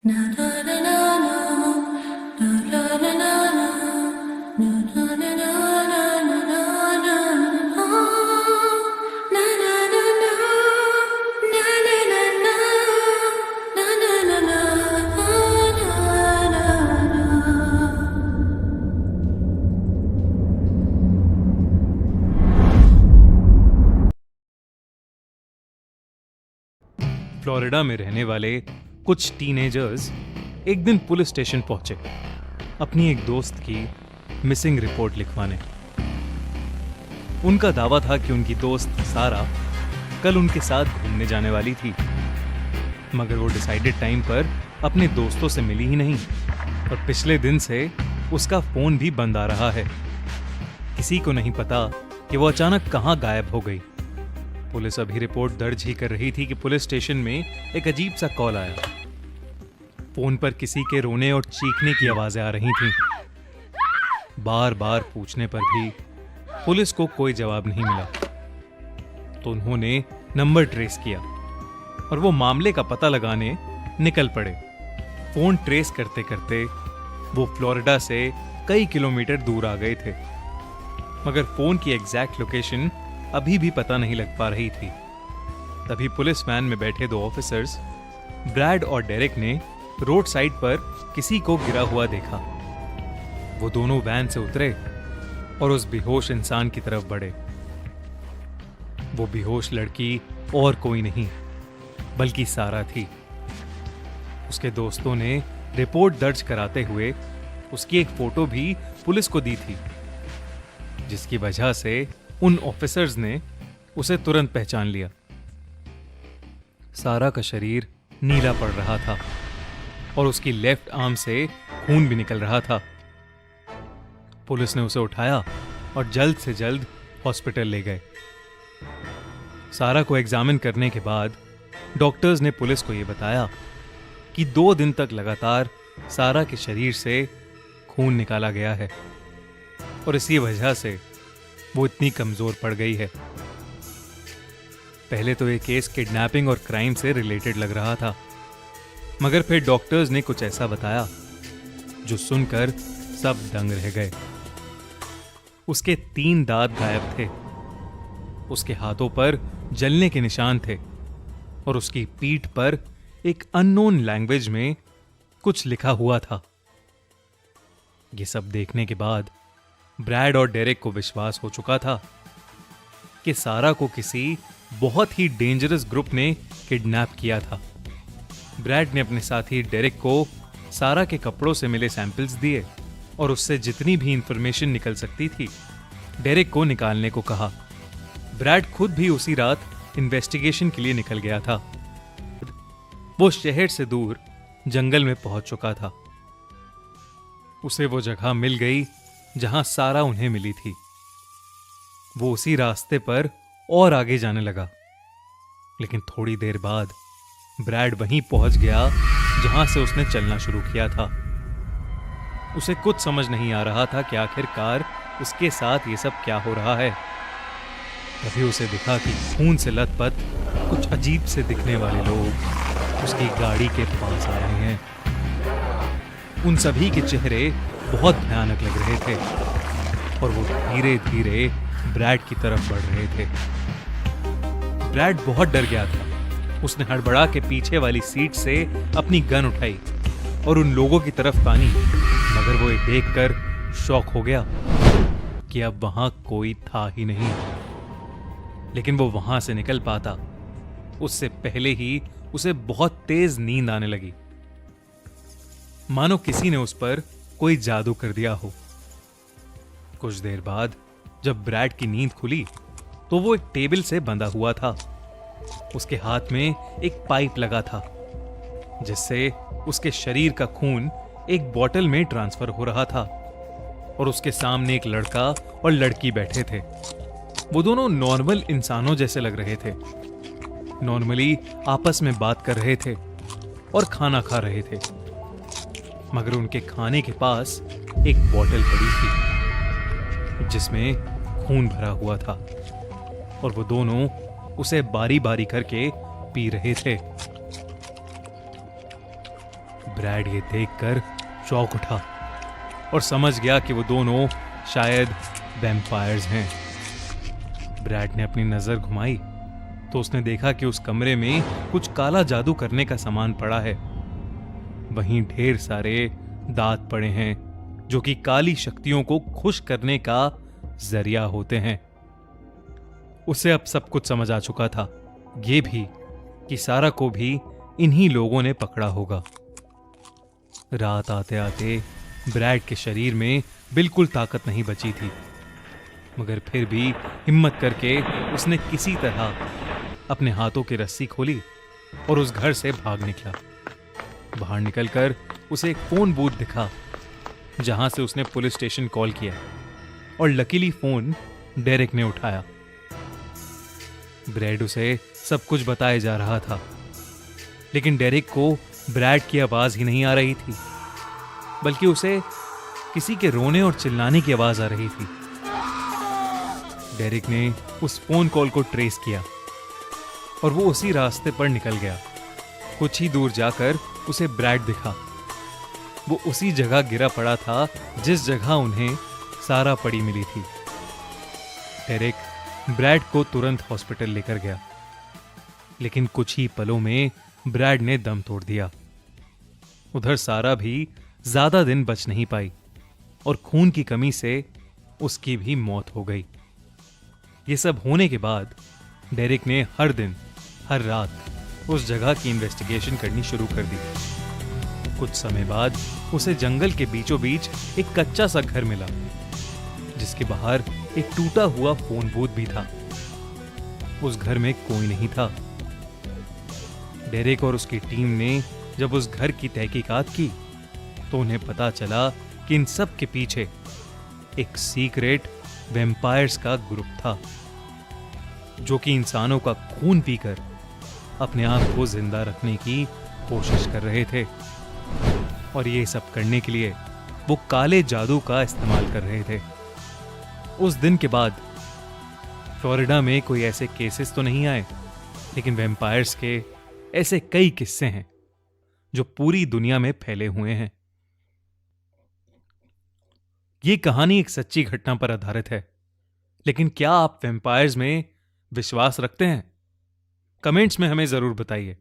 Florida में रहने वाले कुछ टीनेजर्स एक दिन पुलिस स्टेशन पहुंचे अपनी एक दोस्त की मिसिंग रिपोर्ट लिखवाने। उनका दावा था कि उनकी दोस्त सारा कल उनके साथ घूमने जाने वाली थी, मगर वो डिसाइडेड टाइम पर अपने दोस्तों से मिली ही नहीं और पिछले दिन से उसका फोन भी बंद आ रहा है। किसी को नहीं पता कि वो अचानक कहां गायब हो गई। पुलिस अभी रिपोर्ट दर्ज ही कर रही थी कि पुलिस स्टेशन में एक अजीब सा कॉल आया। फोन पर किसी के रोने और चीखने की आवाजें आ रही थीं। बार बार पूछने पर भी पुलिस को कोई जवाब नहीं मिला, तो उन्होंने नंबर ट्रेस किया और वो मामले का पता लगाने निकल पड़े। फोन ट्रेस करते करते वो फ्लोरिडा से कई किलोमीटर दूर आ गए थे, मगर फोन की एग्जैक्ट लोकेशन अभी भी पता नहीं लग पा रही थी। तभी पुलिस वैन में बैठे दो ऑफिसर्स ब्रैड और डेरेक ने रोड साइड पर किसी को गिरा हुआ देखा। वो दोनों वैन से उतरे और उस बेहोश इंसान की तरफ बढ़े। वो बेहोश लड़की और कोई नहीं बल्कि सारा थी। उसके दोस्तों ने रिपोर्ट दर्ज कराते हुए उसकी एक फोटो भी पुलिस को दी थी, जिसकी वजह से उन ऑफिसर्स ने उसे तुरंत पहचान लिया। सारा का शरीर नीला पड़ रहा था और उसकी लेफ्ट आर्म से खून भी निकल रहा था। पुलिस ने उसे उठाया और जल्द से जल्द हॉस्पिटल ले गए। सारा को एग्जामिन करने के बाद डॉक्टर्स ने पुलिस को यह बताया कि 2 दिन तक लगातार सारा के शरीर से खून निकाला गया है और इसी वजह से वो इतनी कमजोर पड़ गई है। पहले तो ये केस किडनैपिंग और क्राइम से रिलेटेड लग रहा था, मगर फिर डॉक्टर्स ने कुछ ऐसा बताया जो सुनकर सब दंग रह गए। उसके 3 दांत गायब थे, उसके हाथों पर जलने के निशान थे और उसकी पीठ पर एक अननोन लैंग्वेज में कुछ लिखा हुआ था। ये सब देखने के बाद ब्रैड और डेरेक को विश्वास हो चुका था कि सारा को किसी बहुत ही डेंजरस ग्रुप ने किडनैप किया था। ब्रैड ने अपने साथी डेरेक को सारा के कपड़ों से मिले सैंपल्स दिए और उससे जितनी भी इंफॉर्मेशन निकल सकती थी डेरेक को निकालने को कहा। ब्रैड खुद भी उसी रात इन्वेस्टिगेशन के लिए निकल गया था। वो शहर से दूर जंगल में पहुंच चुका था। उसे वो जगह मिल गई जहां सारा उन्हें मिली थी। वो उसी रास्ते पर और आगे जाने लगा, लेकिन थोड़ी देर बाद ब्रैड वहीं पहुंच गया जहां से उसने चलना शुरू किया था। उसे कुछ समझ नहीं आ रहा था कि आखिरकार उसके साथ ये सब क्या हो रहा है। तभी उसे दिखा कि खून से लथपथ कुछ अजीब से दिखने वाले लोग उसकी गाड़ी के पास आ रहे हैं। उन सभी के चेहरे बहुत भयानक लग रहे थे और वो धीरे धीरे ब्रैड की तरफ बढ़ रहे थे। ब्रैड बहुत डर गया था। उसने हड़बड़ा के पीछे वाली सीट से अपनी गन उठाई और उन लोगों की तरफ तानी, मगर वो ये देखकर शॉक हो गया कि अब वहां कोई था ही नहीं। लेकिन वो वहां से निकल पाता उससे पहले ही उसे बहुत तेज नींद आने लगी, मानो किसी ने उस पर कोई जादू कर दिया हो। कुछ देर बाद जब ब्रैड की नींद खुली तो वो एक टेबल से बंधा हुआ था। उसके हाथ में एक पाइप लगा था जिससे उसके शरीर का खून एक बोतल में ट्रांसफर हो रहा था और उसके सामने एक लड़का और लड़की बैठे थे। वो दोनों नॉर्मल इंसानों जैसे लग रहे थे। नॉर्मली आपस में बात कर रहे थे और खाना खा रहे थे, मगर उनके खाने के पास एक बोतल पड़ी थी जिसमें खून भरा हुआ था और वो दोनों उसे बारी बारी करके पी रहे थे। ब्रैड ये देखकर चौंक उठा और समझ गया कि वो दोनों शायद वैम्पायर्स हैं। ब्रैड ने अपनी नजर घुमाई तो उसने देखा कि उस कमरे में कुछ काला जादू करने का सामान पड़ा है। वहीं ढेर सारे दांत पड़े हैं जो कि काली शक्तियों को खुश करने का जरिया होते हैं। उसे अब सब कुछ समझ आ चुका था, ये भी कि सारा को भी इन्हीं लोगों ने पकड़ा होगा। रात आते आते ब्रैड के शरीर में बिल्कुल ताकत नहीं बची थी, मगर फिर भी हिम्मत करके उसने किसी तरह अपने हाथों की रस्सी खोली और उस घर से भाग निकला। बाहर निकलकर उसे एक फोन बूथ दिखा जहां से उसने पुलिस स्टेशन कॉल किया और लकीली फोन डेरेक ने उठाया। ब्रैड उसे सब कुछ बताया जा रहा था, लेकिन डेरेक को ब्रैड की आवाज ही नहीं आ रही थी, बल्कि उसे किसी के रोने और चिल्लाने की आवाज आ रही थी। डेरेक ने उस फोन कॉल को ट्रेस किया और वो उसी रास्ते पर निकल गया। कुछ ही दूर जाकर उसे ब्रैड दिखा। वो उसी जगह गिरा पड़ा था जिस जगह उन्हें सारा पड़ी मिली थी। डेरेक ब्रैड को तुरंत हॉस्पिटल लेकर गया, लेकिन कुछ ही पलों में ब्रैड ने दम तोड़ दिया। उधर सारा भी ज्यादा दिन बच नहीं पाई और खून की कमी से उसकी भी मौत हो गई। ये सब होने के बाद डेरेक ने हर दिन हर रात उस जगह की इन्वेस्टिगेशन करनी शुरू कर दी। कुछ समय बाद उसे जंगल के बीचों बीच एक कच्चा सा घर मिला, जिसके बाहर एक टूटा हुआ फोन बूथ भी था। उस घर में कोई नहीं था। डेरेक और उसकी टीम ने जब उस घर की तहकीकात की तो उन्हें पता चला कि इन सब के पीछे एक सीक्रेट वैम्पायर्स का ग्रुप था, जो कि इंसानों का खून पीकर अपने आप को जिंदा रखने की कोशिश कर रहे थे। और ये सब करने के लिए वो काले जादू का इस्तेमाल कर रहे थे। उस दिन के बाद फ्लोरिडा में कोई ऐसे केसेस तो नहीं आए, लेकिन वैम्पायर्स के ऐसे कई किस्से हैं जो पूरी दुनिया में फैले हुए हैं। ये कहानी एक सच्ची घटना पर आधारित है, लेकिन क्या आप वैम्पायर्स में विश्वास रखते हैं? कमेंट्स में हमें जरूर बताइए।